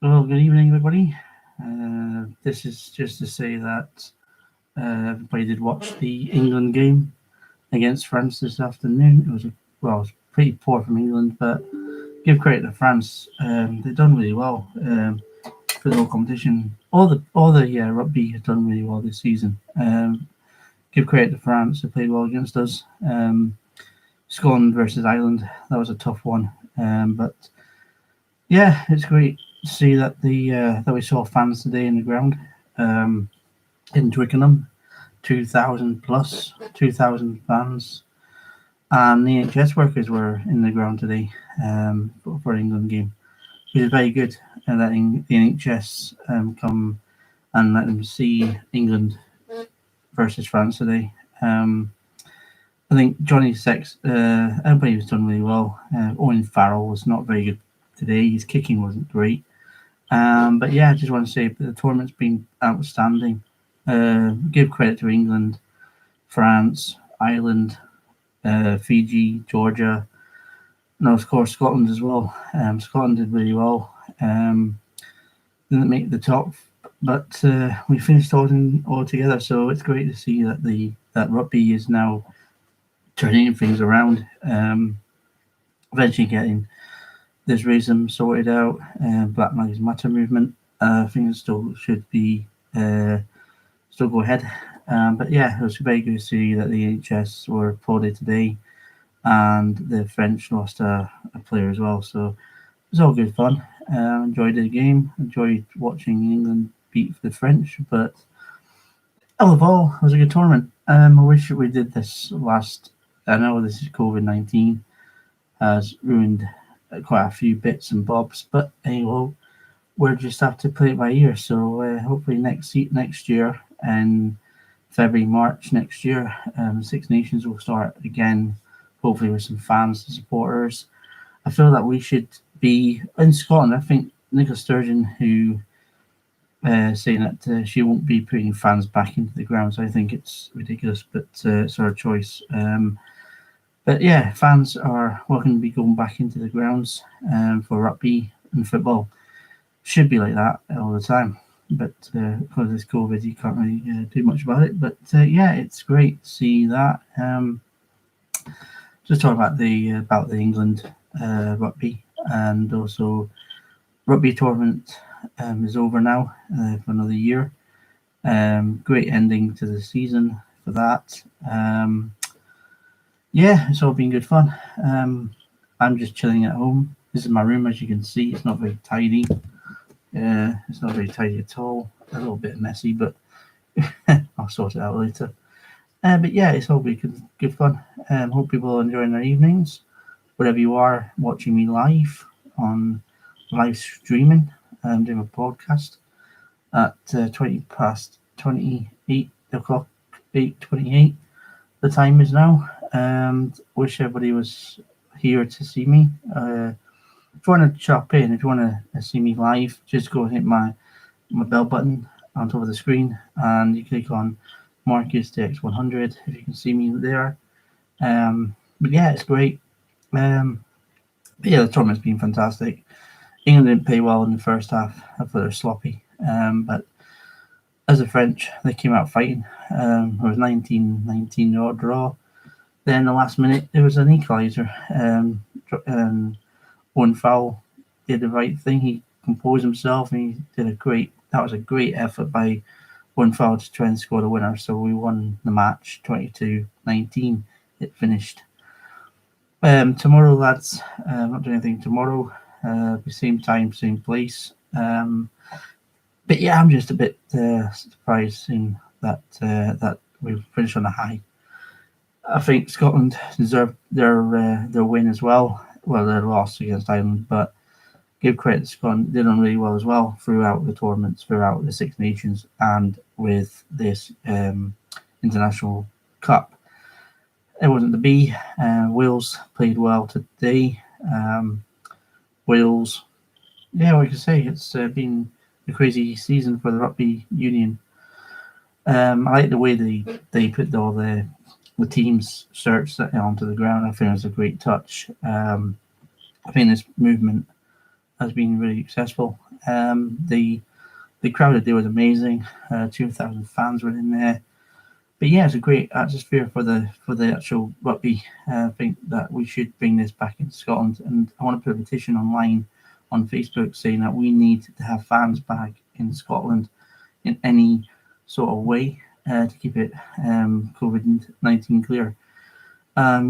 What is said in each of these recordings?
Well, good evening, everybody. This is just to say that everybody did watch the England game against France this afternoon. It was pretty poor from England, but give credit to France. They've done really well for the whole competition. All the rugby has done really well this season. Give credit to France. They played well against us. Scotland versus Ireland, that was a tough one. But yeah, it's great to see that we saw fans today in the ground in Twickenham, 2,000 fans, and the NHS workers were in the ground today for England game, which is very good. Letting the NHS come and let them see England versus France today. I think Johnny Sex, everybody was done really well. Owen Farrell was not very good today. His kicking wasn't great. But yeah, I just want to say the tournament's been outstanding. Give credit to England, France, Ireland, Fiji, Georgia, and of course Scotland as well. Scotland did really well. Didn't make the top, but we finished all together. So it's great to see that rugby is now turning things around. Eventually getting this racism sorted out. Black Lives Matter movement. I think it still should be still go ahead. But yeah, it was very good to see that the NHS were applauded today, and the French lost a player as well. So it was all good fun. Enjoyed the game. Enjoyed watching England beat the French. But all of all, it was a good tournament. I wish we did this last. I know this is COVID-19 has ruined quite a few bits and bobs, but anyway, we'll just have to play it by ear. So hopefully next year and February, March next year, Six Nations will start again, hopefully with some fans and supporters. I feel that we should be in Scotland. I think Nicola Sturgeon, who saying that she won't be putting fans back into the grounds. I think it's ridiculous, but it's her choice. But yeah, fans are welcome to be going back into the grounds for rugby and football. Should be like that all the time. But because it's COVID, you can't really do much about it. But yeah, it's great to see that. Just talk about the England rugby, and also rugby tournament is over now for another year. Great ending to the season for that. Yeah, it's all been good fun. I'm just chilling at home. This is my room, as you can see. It's not very tidy. It's not very tidy at all. A little bit messy, but I'll sort it out later. But yeah, it's all been good fun. Hope people are enjoying their evenings. Wherever you are watching me live on live streaming, doing a podcast at 28 o'clock, 8:28. The time is now. Wish everybody was here to see me. If you want to chop in, if you want to see me live, just go and hit my bell button on top of the screen, and you click on Marcus DX100 if you can see me there. But yeah, it's great. But yeah, the tournament's been fantastic. England didn't play well in the first half. I thought they were sloppy. But as the French, they came out fighting. It was 19-19 draw. Then the last minute, there was an equaliser. Owen Farrell did the right thing. He composed himself, and he did that was a great effort by Owen Farrell to try and score the winner. So we won the match 22-19. It finished. Tomorrow, lads, not doing anything tomorrow. Same time, same place. But yeah, I'm just a bit surprised in that we've finished on a high. I think Scotland deserved their win as well. Well, their loss against Ireland, but give credit to Scotland. They done really well as well throughout the tournaments, throughout the Six Nations, and with this international cup. It wasn't to be. Wales played well today. Wales, yeah, like I say, it's been a crazy season for the rugby union. I like the way they put all the the team's shirts onto the ground. I think it was a great touch. I think this movement has been really successful. The crowd there was amazing. 2,000 fans were in there. But yeah, it's a great atmosphere for the actual rugby. I think that we should bring this back into Scotland, and I want to put a petition online on Facebook saying that we need to have fans back in Scotland in any sort of way to keep it COVID-19 clear.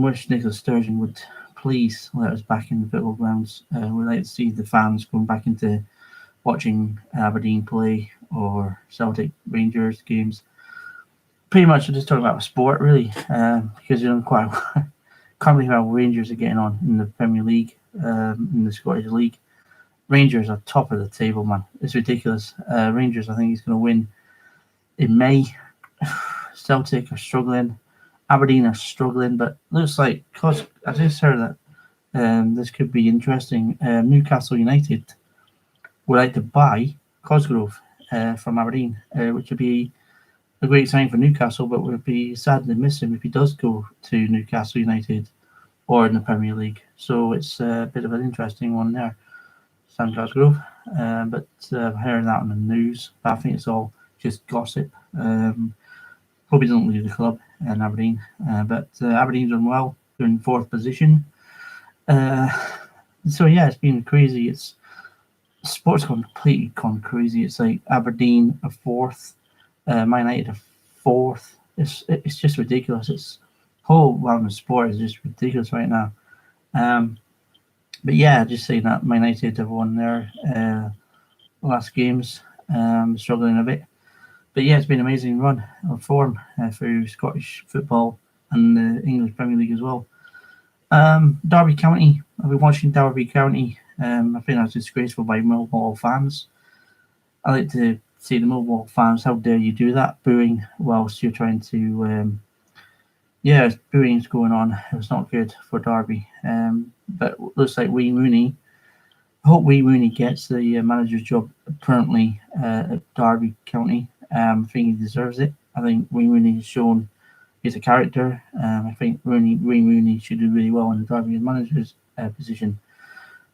Wish Nicola Sturgeon would please let us back in the football grounds. We'd like to see the fans going back into watching Aberdeen play or Celtic Rangers games. Pretty much I'm just talking about sport really, because quite can't believe how Rangers are getting on in the Premier League, in the Scottish League. Rangers are top of the table, man. It's ridiculous. Rangers, I think he's going to win in May. Celtic are struggling. Aberdeen are struggling, but looks like, cause I just heard that this could be interesting. Newcastle United would like to buy Cosgrove from Aberdeen, which would be a great sign for Newcastle, but would be sad to miss him if he does go to Newcastle United or in the Premier League. So it's a bit of an interesting one there, Sam Cosgrove. But hearing that on the news, I think it's all just gossip. Probably doesn't leave the club in Aberdeen, but Aberdeen's done well. They're in 4th position. So yeah, it's been crazy. It's sports completely gone crazy. It's like Aberdeen are 4th, Man United are 4th. It's just ridiculous. It's whole round of sport is just ridiculous right now. But yeah, just saying that Man United have won their last games, struggling a bit. But yeah, it's been an amazing run of form through Scottish football and the English Premier League as well. Derby County, I've been watching Derby County. I think that's disgraceful by Millwall fans. I like to see the Millwall fans, how dare you do that, booing whilst you're trying to... booing's going on. It's not good for Derby. But looks like Wayne Rooney, I hope Wayne Rooney gets the manager's job permanently at Derby County. I think he deserves it. I think Wayne Rooney has shown he's a character. I think Wayne Rooney should do really well in the Derby manager's position.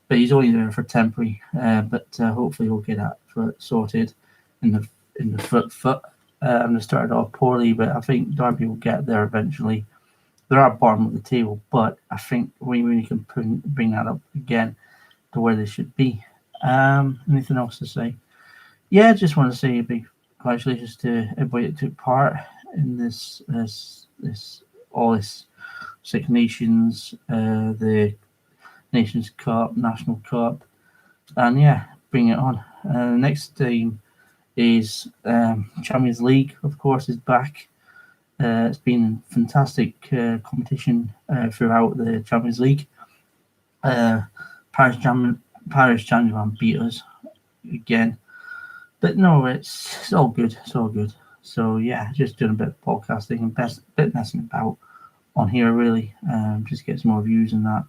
But he's only there for temporary. But hopefully he'll get that sorted in the foot. And they started off poorly, but I think Derby will get there eventually. They're at bottom of the table, but I think Wayne Rooney can bring that up again to where they should be. Anything else to say? Yeah, just want to say a big congratulations to everybody that took part in this Six Nations, the Nations Cup, National Cup, and yeah, bring it on. Next team is Champions League, of course, is back. It's been fantastic competition throughout the Champions League. Paris Saint-Germain beat us again. But no, it's all good. It's all good. So yeah, just doing a bit of podcasting and bit messing about on here really. Just get some more views and that.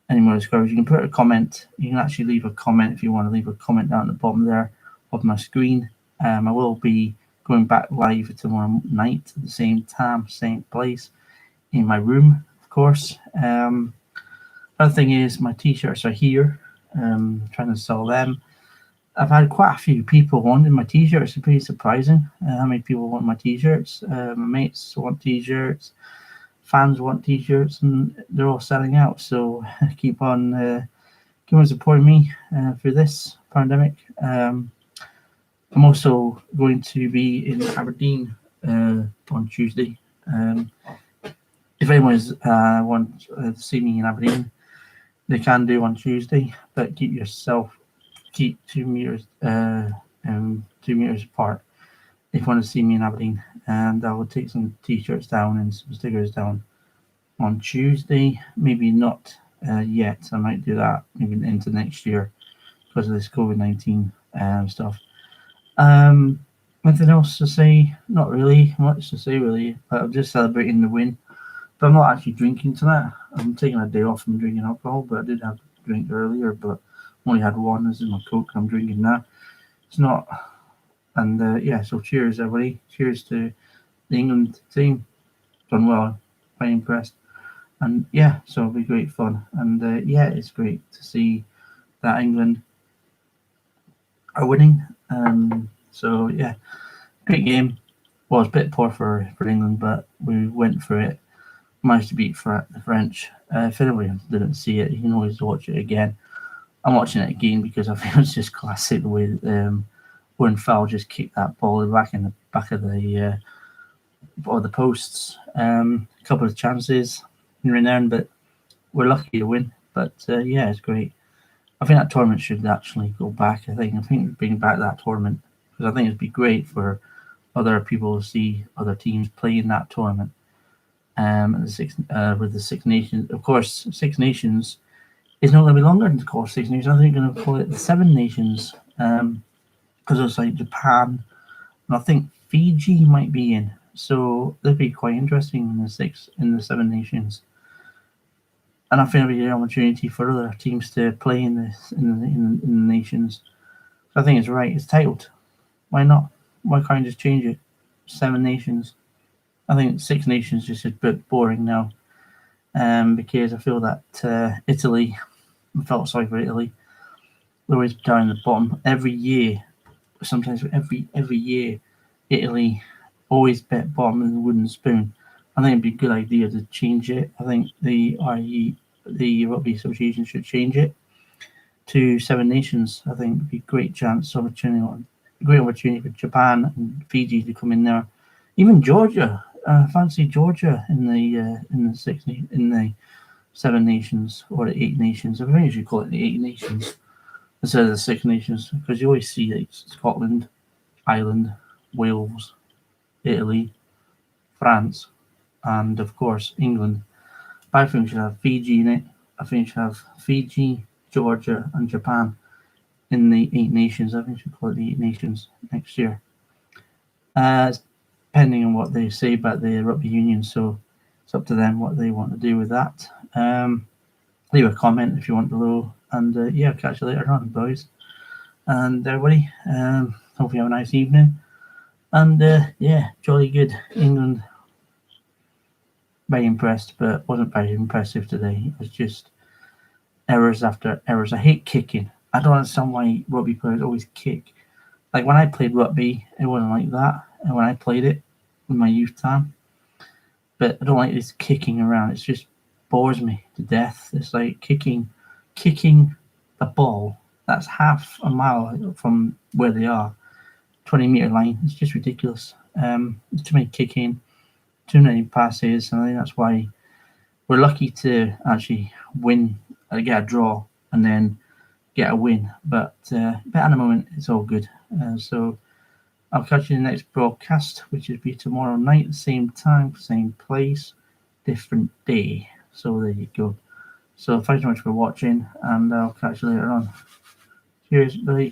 Any more discoveries, you can put a comment. You can actually leave a comment if you want to leave a comment down at the bottom there of my screen. I will be going back live tomorrow night at the same time, same place, in my room, of course. Other thing is my t-shirts are here. Trying to sell them. I've had quite a few people wanting my t-shirts. It's pretty surprising how many people want my t-shirts. My mates want t-shirts, fans want t-shirts, and they're all selling out. So keep on supporting me through this pandemic. I'm also going to be in Aberdeen on Tuesday. If anyone wants to see me in Aberdeen, they can do on Tuesday, but keep 2 meters 2 meters apart if you want to see me in Aberdeen, and I will take some t-shirts down and some stickers down on Tuesday. Maybe not yet. I might do that maybe into next year because of this COVID-19 stuff. Anything else to say? Not really much to say really, but I'm just celebrating the win. But I'm not actually drinking tonight. I'm taking a day off from drinking alcohol, but I did have a drink earlier, but only had one. This is my Coke I'm drinking now. It's not. And so cheers everybody. Cheers to the England team. Done well. very impressed. And yeah, so it'll be great fun. And yeah, it's great to see that England are winning. So yeah, great game. Well, it's a bit poor for England, but we went for it. Managed to beat the French. If anyone didn't see it, you can always watch it again. I'm watching it again because I think it's just classic the way when Fowl just kicked that ball back in the back of the posts. A couple of chances in renown, but we're lucky to win. But yeah, it's great. I think that tournament should actually go back. I think bring back that tournament because I think it'd be great for other people to see other teams play in that tournament. With the Six Nations, of course, Six Nations is not going to be longer than called Six Nations. I think they're going to call it the Seven Nations because it's like Japan, and I think Fiji might be in. So that'd be quite interesting in the Seven Nations. And I think it'll be an opportunity for other teams to play in the nations. So I think it's right. It's titled. Why not? Why can't you just change it? Seven Nations. I think Six Nations just is a bit boring now. Because I feel that Italy, I felt sorry for Italy. They're always down the bottom every year. Sometimes every year, Italy always bet bottom in the wooden spoon. I think it'd be a good idea to change it. I think the Rugby Association should change it to Seven Nations. I think it'd be a great great opportunity for Japan and Fiji to come in there. Even Georgia. I fancy Georgia in the Seven Nations or the Eight Nations. I think you should call it the Eight Nations instead of the Six Nations because you always see like Scotland, Ireland, Wales, Italy, France, and of course England. I think we should have Fiji in it. I think we should have Fiji, Georgia, and Japan in the Eight Nations. I think we should call it the Eight Nations next year. Depending on what they say about the rugby union, so it's up to them what they want to do with that. Leave a comment if you want below, and yeah, I'll catch you later on, boys. And everybody, hope you have a nice evening. And yeah, jolly good. England, very impressed, but wasn't very impressive today. It was just errors after errors. I hate kicking. I don't understand why rugby players always kick. Like when I played rugby, it wasn't like that. And when I played it in my youth time, but I don't like this kicking around. It just bores me to death. It's like kicking a ball that's half a mile from where they are, 20-meter line. It's just ridiculous. There's too many kicking, too many passes, and I think that's why we're lucky to actually win, get a draw, and then get a win. But at the moment, it's all good. So I'll catch you in the next broadcast, which will be tomorrow night, same time, same place, different day. So there you go. So thanks so much for watching, and I'll catch you later on. Cheers, bye.